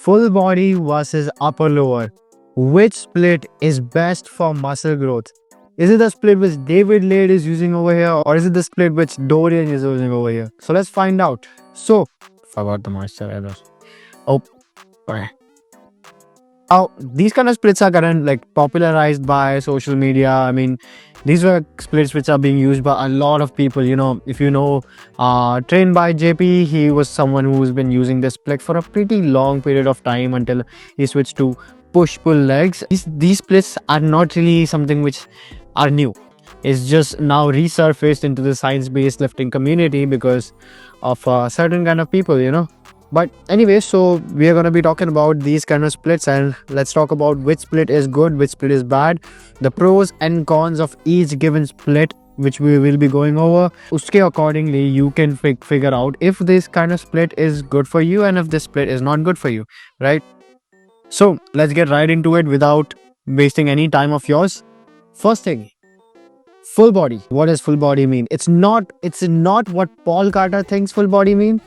Full body versus upper lower. Which split is best for muscle growth? Is it the split which David Lade is using over here, or is it the split which Dorian is using over here? So let's find out. So, forgot the moisturizer. Oh, okay. Oh, these kind of splits are popularized by social media. I mean, these were splits which are being used by a lot of people. If you know, trained by JP, he was someone who's been using this split for a pretty long period of time until he switched to push-pull legs. These splits are not really something which are new. It's just now resurfaced into the science-based lifting community because of certain kind of people. But anyway, so we are going to be talking about these kind of splits, and let's talk about which split is good, which split is bad, the pros and cons of each given split, which we will be going over. Uske accordingly, you can figure out if this kind of split is good for you and if this split is not good for you, right? So let's get right into it without wasting any time of yours. First thing, full body. What does full body mean? It's not what Paul Carter thinks full body mean.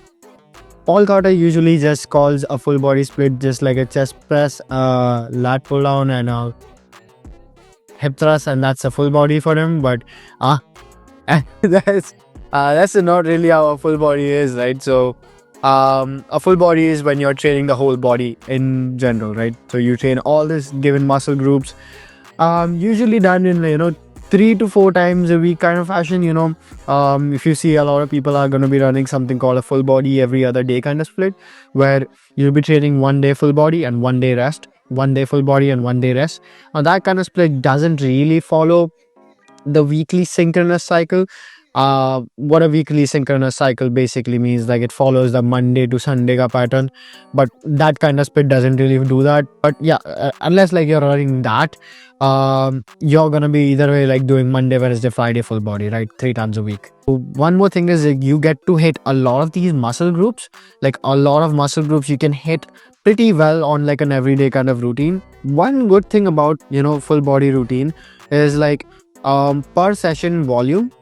Paul Carter usually just calls a full body split just like a chest press, lat pull down, and a hip thrust, and that's a full body for him. But that's not really how a full body is, right? So a full body is when you're training the whole body in general, right? So you train all these given muscle groups, usually done in 3 to 4 times a week kind of fashion. If you see, a lot of people are going to be running something called a full body every other day kind of split, where you'll be training 1 day full body and 1 day rest, 1 day full body and 1 day rest. Now that kind of split doesn't really follow the weekly synchronous cycle. What a weekly synchronous cycle basically means, like it follows the Monday to Sunday ka pattern, but that kind of split doesn't really do that. But yeah, unless like you're running that, you're gonna be either way like doing Monday, Wednesday, Friday full body, right? 3 times a week. So one more thing is you get to hit a lot of these muscle groups, like a lot of muscle groups you can hit pretty well on like an everyday kind of routine. One good thing about full body routine is like per session volume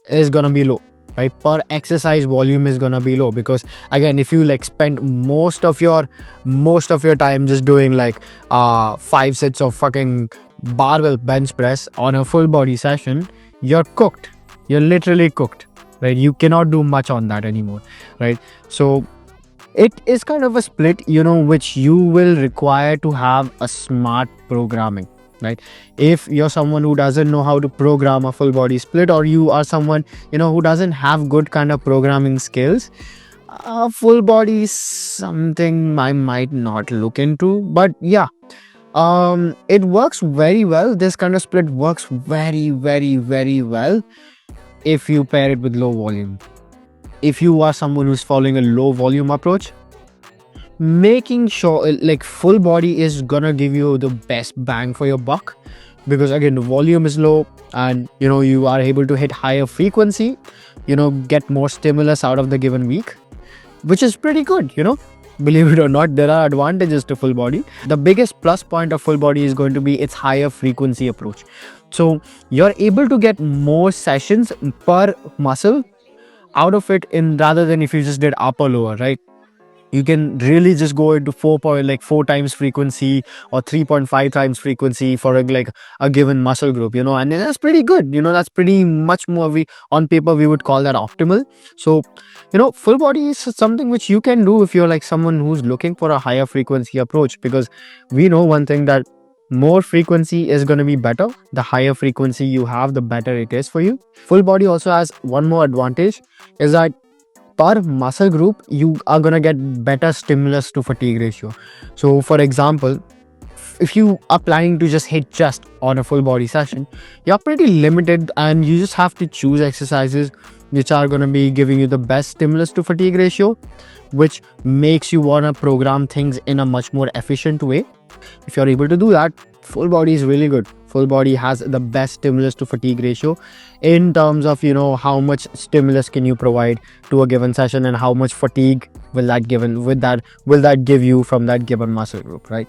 is gonna be low, right? Per exercise volume is gonna be low, because again, if you like spend most of your time just doing like 5 sets of fucking barbell bench press on a full body session, you're cooked. You're literally cooked, right? You cannot do much on that anymore, right? So it is kind of a split which you will require to have a smart programming, right? If you're someone who doesn't know how to program a full body split, or you are someone who doesn't have good kind of programming skills, full body is something I might not look into. But yeah, it works very well. This kind of split works very, very, very well if you pair it with low volume. If you are someone who's following a low volume approach, making sure like full body is gonna give you the best bang for your buck, because again, the volume is low and you are able to hit higher frequency, get more stimulus out of the given week, which is pretty good. Believe it or not, there are advantages to full body. The biggest plus point of full body is going to be its higher frequency approach. So you're able to get more sessions per muscle out of it, in rather than if you just did upper lower, right? You can really just go into 4 times frequency or 3.5 times frequency for a given muscle group, and that's pretty good. That's pretty much more, on paper we would call that optimal. So full body is something which you can do if you're like someone who's looking for a higher frequency approach, because we know one thing, that more frequency is going to be better. The higher frequency you have, the better it is for you. Full body also has one more advantage, is that per muscle group you are gonna get better stimulus to fatigue ratio. So for example, if you are planning to just hit chest on a full body session, you're pretty limited, and you just have to choose exercises which are going to be giving you the best stimulus to fatigue ratio, which makes you want to program things in a much more efficient way. If you're able to do that, full body is really good. Full body has the best stimulus to fatigue ratio in terms of how much stimulus can you provide to a given session, and how much fatigue will that give you from that given muscle group, right?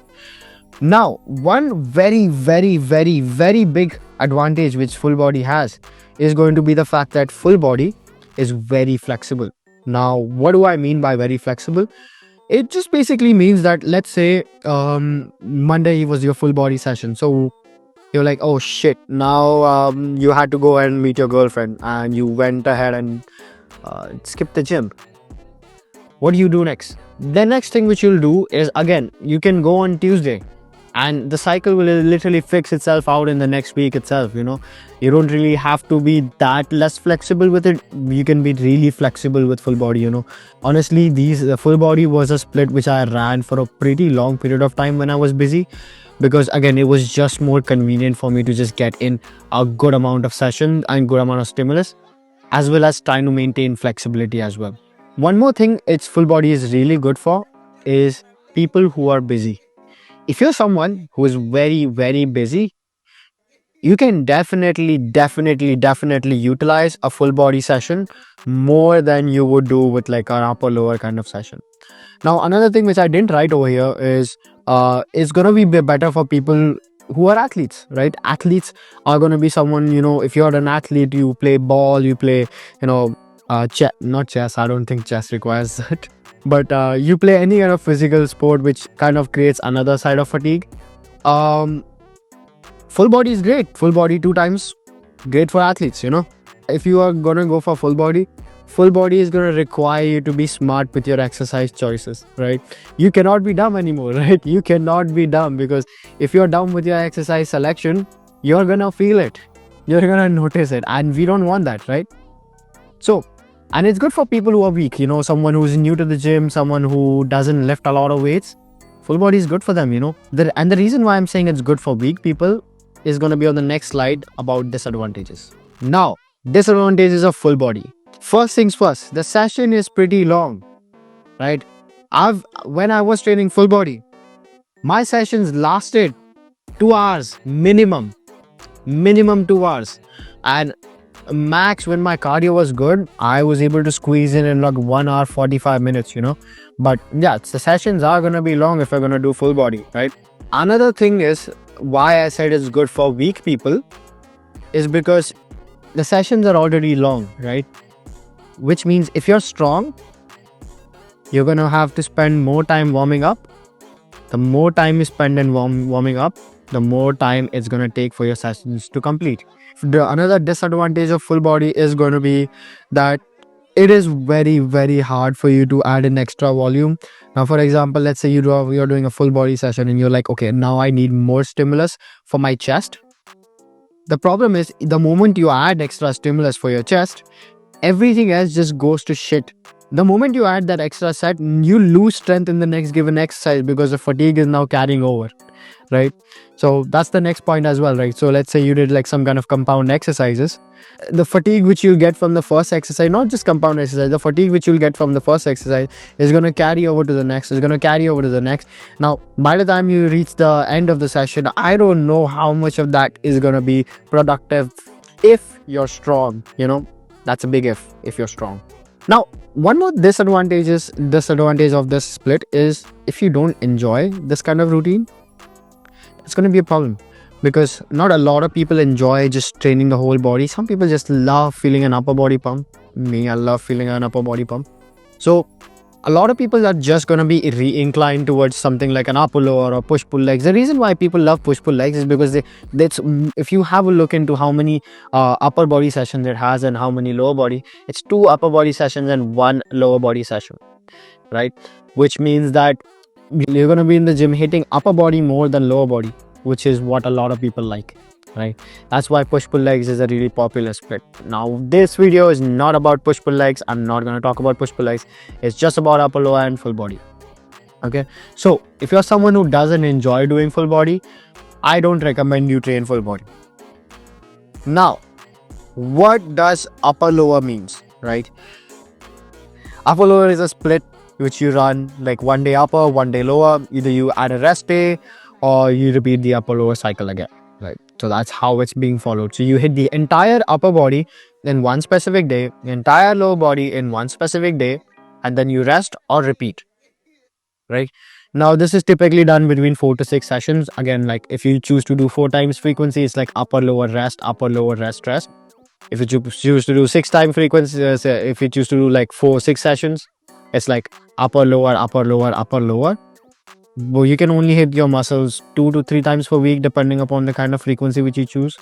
Now, one very, very, very, very big advantage which full body has is going to be the fact that full body is very flexible. Now, what do I mean by very flexible? It just basically means that, let's say, Monday was your full body session. So you're like, oh shit, now you had to go and meet your girlfriend and you went ahead and skipped the gym. What do you do next? The next thing which you'll do is, again, you can go on Tuesday and the cycle will literally fix itself out in the next week itself. You don't really have to be that less flexible with it. You can be really flexible with full body. Honestly, the full body was a split which I ran for a pretty long period of time when I was busy, because again, it was just more convenient for me to just get in a good amount of session and good amount of stimulus, as well as trying to maintain flexibility as well. One more thing it's full body is really good for is people who are busy. If you're someone who is very, very busy, you can definitely utilize a full body session more than you would do with like an upper lower kind of session. Now, another thing which I didn't write over here is it's gonna be better for people who are athletes, right? Athletes are gonna be someone, if you're an athlete, you play ball, you play, not chess. I don't think chess requires that. But you play any kind of physical sport which kind of creates another side of fatigue. Full body is great. Full body 2 times, great for athletes. If you are gonna go for full body is gonna require you to be smart with your exercise choices, right? You cannot be dumb anymore, right? You cannot be dumb, because if you're dumb with your exercise selection, you're gonna feel it. You're gonna notice it, and we don't want that, right? So, and it's good for people who are weak, someone who's new to the gym, someone who doesn't lift a lot of weights. Full body is good for them, And the reason why I'm saying it's good for weak people is going to be on the next slide about disadvantages. Now, disadvantages of full body. First things first, the session is pretty long, right? When I was training full body, my sessions lasted 2 hours minimum 2 hours, and max, when my cardio was good, I was able to squeeze in like 1 hour 45 minutes. But yeah, the sessions are gonna be long if you're gonna do full body, right? Another thing is why I said it's good for weak people is because the sessions are already long, right? Which means if you're strong, you're gonna have to spend more time warming up. The more time you spend in warming up, the more time it's going to take for your sessions to complete. Another disadvantage of full body is going to be that it is very, very hard for you to add an extra volume. Now, for example, let's say you're doing a full body session and you're like, okay, now I need more stimulus for my chest. The problem is, the moment you add extra stimulus for your chest, everything else just goes to shit. The moment you add that extra set, you lose strength in the next given exercise because the fatigue is now carrying over, right? So that's the next point as well, right? So let's say you did like some kind of compound exercises. The fatigue which you'll get from the first exercise, not just compound exercise, the fatigue which you'll get from the first exercise is going to carry over to the next, Now, by the time you reach the end of the session, I don't know how much of that is going to be productive if you're strong, That's a big if you're strong. Now, one more disadvantage of this split is if you don't enjoy this kind of routine, it's going to be a problem, because not a lot of people enjoy just training the whole body. Some people just love feeling an upper body pump. Me, I love feeling an upper body pump. So a lot of people are just going to be inclined towards something like an upper lower or push pull legs. The reason why people love push pull legs is because if you have a look into how many upper body sessions it has and how many lower body, it's 2 upper body sessions and 1 lower body session, right? Which means that you're going to be in the gym hitting upper body more than lower body, which is what a lot of people like, right? That's why push pull legs is a really popular split. Now, this video is not about push pull legs. I'm not going to talk about push pull legs. It's just about upper lower and full body. Okay, so if you're someone who doesn't enjoy doing full body, I don't recommend you train full body. Now, what does upper lower means, right? Upper lower is a split which you run like 1 day upper, 1 day lower. Either you add a rest day or you repeat the upper lower cycle again, right? So that's how it's being followed. So you hit the entire upper body in one specific day, the entire lower body in one specific day, and then you rest or repeat, right? Now, this is typically done between 4 to 6 sessions. Again, like if you choose to do 4 times frequency, it's like upper lower rest, upper lower rest, rest. If you choose to do 6 time frequency, if you choose to do like 4-6 sessions, It's like upper, lower, upper, lower, upper, lower. But you can only hit your muscles 2 to 3 times per week, depending upon the kind of frequency which you choose.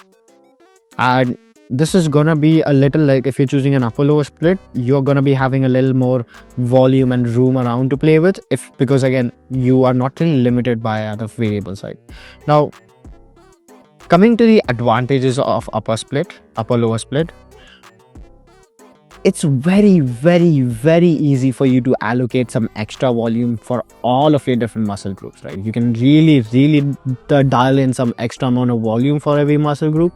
And this is gonna be a little like, if you're choosing an upper lower split, you're gonna be having a little more volume and room around to play with, because again, you are not really limited by other variables, right? Now, coming to the advantages of upper lower split, it's very, very, very easy for you to allocate some extra volume for all of your different muscle groups, right? You can really dial in some extra amount of volume for every muscle group,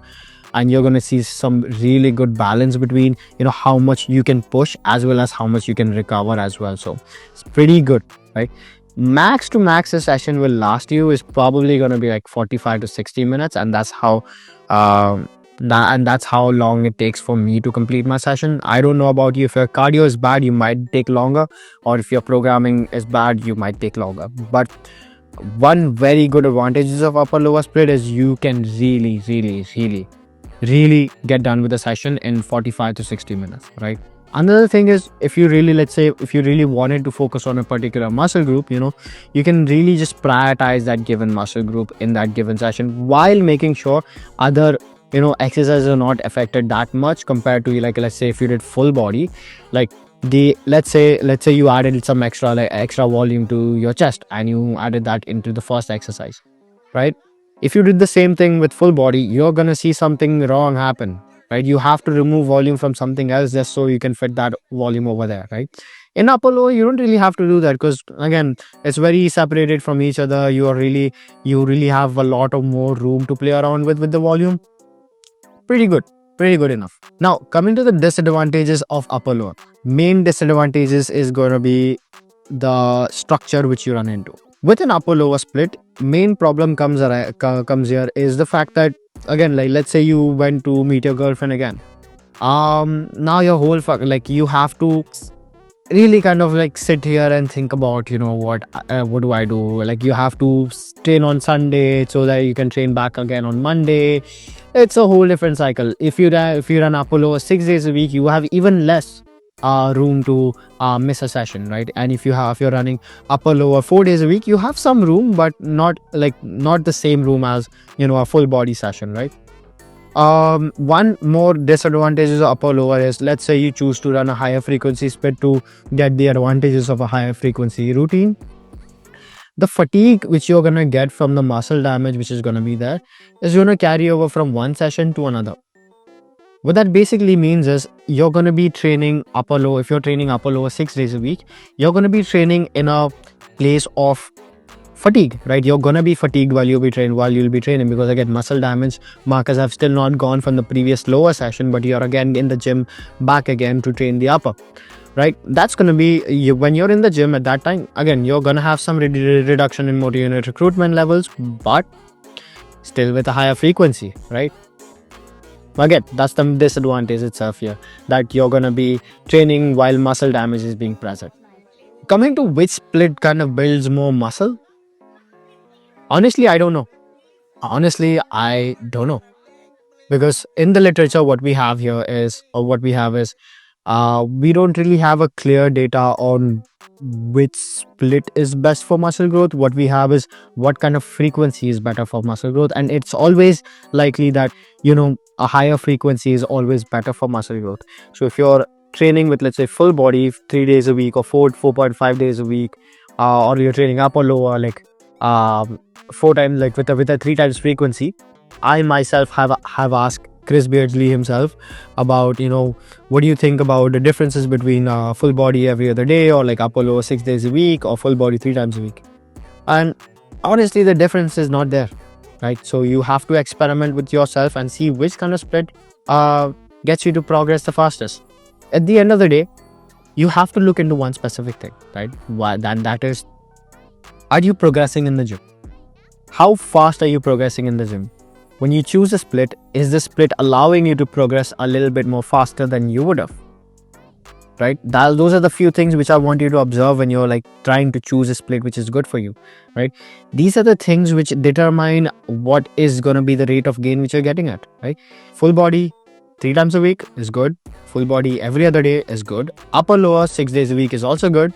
and you're going to see some really good balance between, how much you can push as well as how much you can recover as well. So it's pretty good, right? Max to max a session will last you is probably going to be like 45 to 60 minutes, and that's how long it takes for me to complete my session. I don't know about you. If your cardio is bad, you might take longer, or if your programming is bad, you might take longer. But one very good advantage of upper lower split is you can really get done with the session in 45 to 60 minutes, right? Another thing is, if you really wanted to focus on a particular muscle group, you can really just prioritize that given muscle group in that given session, while making sure other exercises are not affected that much compared to, like, let's say if you did full body, like let's say you added some extra volume to your chest and you added that into the first exercise, right? If you did the same thing with full body, you're gonna see something wrong happen, right? You have to remove volume from something else just so you can fit that volume over there, right? In upper lower, you don't really have to do that, because again, it's very separated from each other. You really have a lot of more room to play around with the volume. Pretty good enough. Now, coming to the disadvantages of upper lower, main disadvantages is going to be the structure which you run into. With an upper lower split, main problem comes here is the fact that, again, like, let's say you went to meet your girlfriend again. Now your whole you have to really kind of like sit here and think about, what do I do? Like, you have to train on Sunday so that you can train back again on Monday. It's a whole different cycle. If you run upper lower 6 days a week, you have even less room to miss a session, right? And if you're running upper lower 4 days a week, you have some room, but not the same room as a full body session, right? One more disadvantage of upper lower is, let's say you choose to run a higher frequency split to get the advantages of a higher frequency routine. The fatigue which you're gonna get from the muscle damage which is gonna be there is gonna carry over from one session to another. What that basically means is, you're gonna be training upper lower. If you're training upper lower 6 days a week, you're gonna be training in a place of fatigue, right? You're gonna be fatigued while you'll be training, because again, muscle damage markers have still not gone from the previous lower session, but you're again in the gym back again to train the upper, right? That's gonna be when you're in the gym at that time. Again, you're gonna have some reduction in motor unit recruitment levels, but still with a higher frequency, right? Again, that's the disadvantage itself here, that you're gonna be training while muscle damage is being present. Coming to which split kind of builds more muscle, honestly, I don't know. Because in the literature, what we have is we don't really have a clear data on which split is best for muscle growth. What we have is what kind of frequency is better for muscle growth, and it's always likely that a higher frequency is always better for muscle growth. So if you're training with, let's say, full body 3 days a week or 4.5 days a week, or you're training up or lower, like 4 times, like with a 3 times frequency, I myself have asked Chris Beardsley himself about, what do you think about the differences between full body every other day, or like upper lower 6 days a week, or full body 3 times a week? And honestly, the difference is not there, right? So you have to experiment with yourself and see which kind of split gets you to progress the fastest. At the end of the day, you have to look into one specific thing, right? That is, are you progressing in the gym? How fast are you progressing in the gym? When you choose a split, is the split allowing you to progress a little bit more faster than you would have? Right? Those are the few things which I want you to observe when you're like trying to choose a split which is good for you, right? These are the things which determine what is going to be the rate of gain which you're getting at, right? Full body, 3 times a week is good. Full body every other day is good. Upper lower 6 days a week is also good.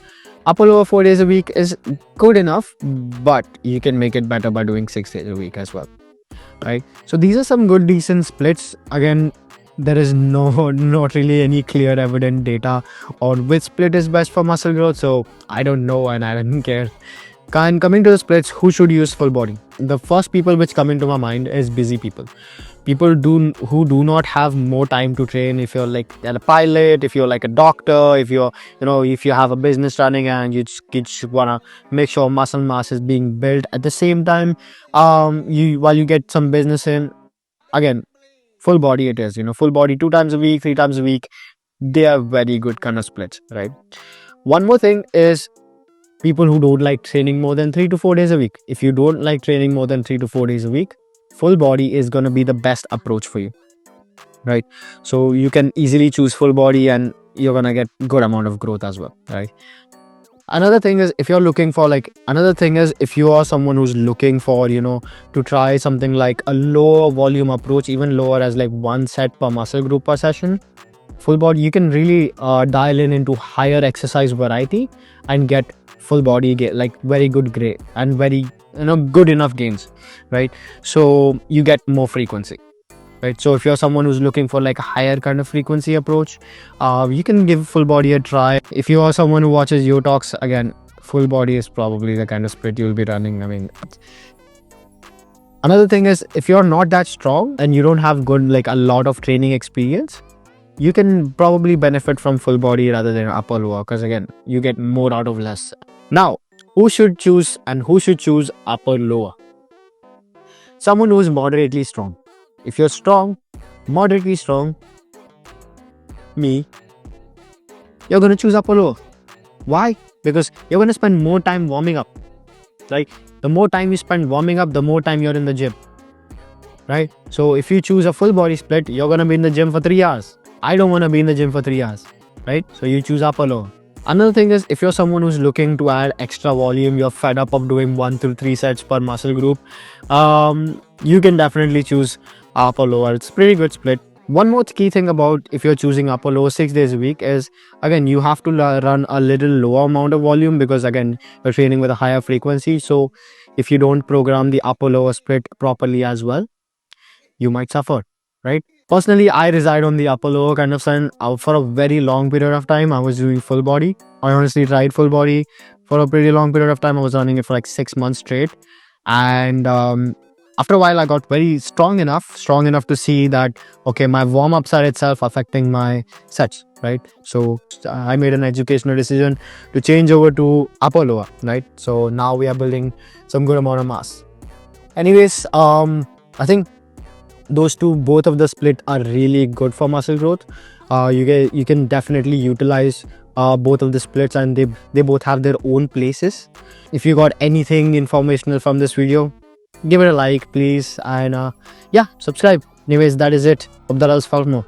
Upper lower 4 days a week is good enough, but you can make it better by doing 6 days a week as well, right? So these are some good decent splits. Again, there is not really any clear evident data on which split is best for muscle growth, so I don't know and I don't care. And coming to the splits, who should use full body? The first people which come into my mind is busy people. People who do not have more time to train. If you're like a pilot, if you're like a doctor, if you're, if you have a business running and you just wanna make sure muscle mass is being built at the same time, while you get some business in, again, full body it is. Full body 2 times a week, 3 times a week, they are very good kind of splits, right? One more thing is people who don't like training more than 3 to 4 days a week. If you don't like training more than 3 to 4 days a week, full body is going to be the best approach for you, right? So you can easily choose full body and you're going to get good amount of growth as well, right? Another thing is if you are someone who's looking for, to try something like a lower volume approach, even lower as like 1 set per muscle group per session, full body, you can really dial into higher exercise variety and get full body like very good grade and very good enough gains, right? So you get more frequency, right? So if you're someone who's looking for like a higher kind of frequency approach, you can give full body a try. If you are someone who watches Yotalks, again, full body is probably the kind of split you'll be running. I mean, another thing is if you're not that strong and you don't have a lot of training experience, you can probably benefit from full body rather than upper lower, because again, you get more out of less. Now, who should choose upper lower? Someone who is moderately strong. If you're strong, moderately strong, you're going to choose upper lower. Why? Because you're going to spend more time warming up, right? The more time you spend warming up, the more time you're in the gym, right? So if you choose a full body split, you're going to be in the gym for 3 hours. I don't want to be in the gym for 3 hours, right? So you choose upper lower. Another thing is if you're someone who's looking to add extra volume, you're fed up of doing 1 to 3 sets per muscle group, you can definitely choose upper lower. It's pretty good split. One more key thing about if you're choosing upper lower 6 days a week is, again, you have to run a little lower amount of volume because again, you're training with a higher frequency. So if you don't program the upper lower split properly as well, you might suffer, right? Personally, I reside on the upper lower kind of sun. For a very long period of time, I was doing full body. I honestly tried full body for a pretty long period of time. I was running it for like 6 months straight. And after a while, I got very strong enough to see that, okay, my warm-ups are itself affecting my sets, right? So I made an educational decision to change over to upper lower, right? So now we are building some good amount of mass. Anyways, I think both of the split are really good for muscle growth. You can definitely utilize both of the splits, and they both have their own places. If you got anything informational from this video, give it a like please, and subscribe. Anyways, that is it. Hope that was fun.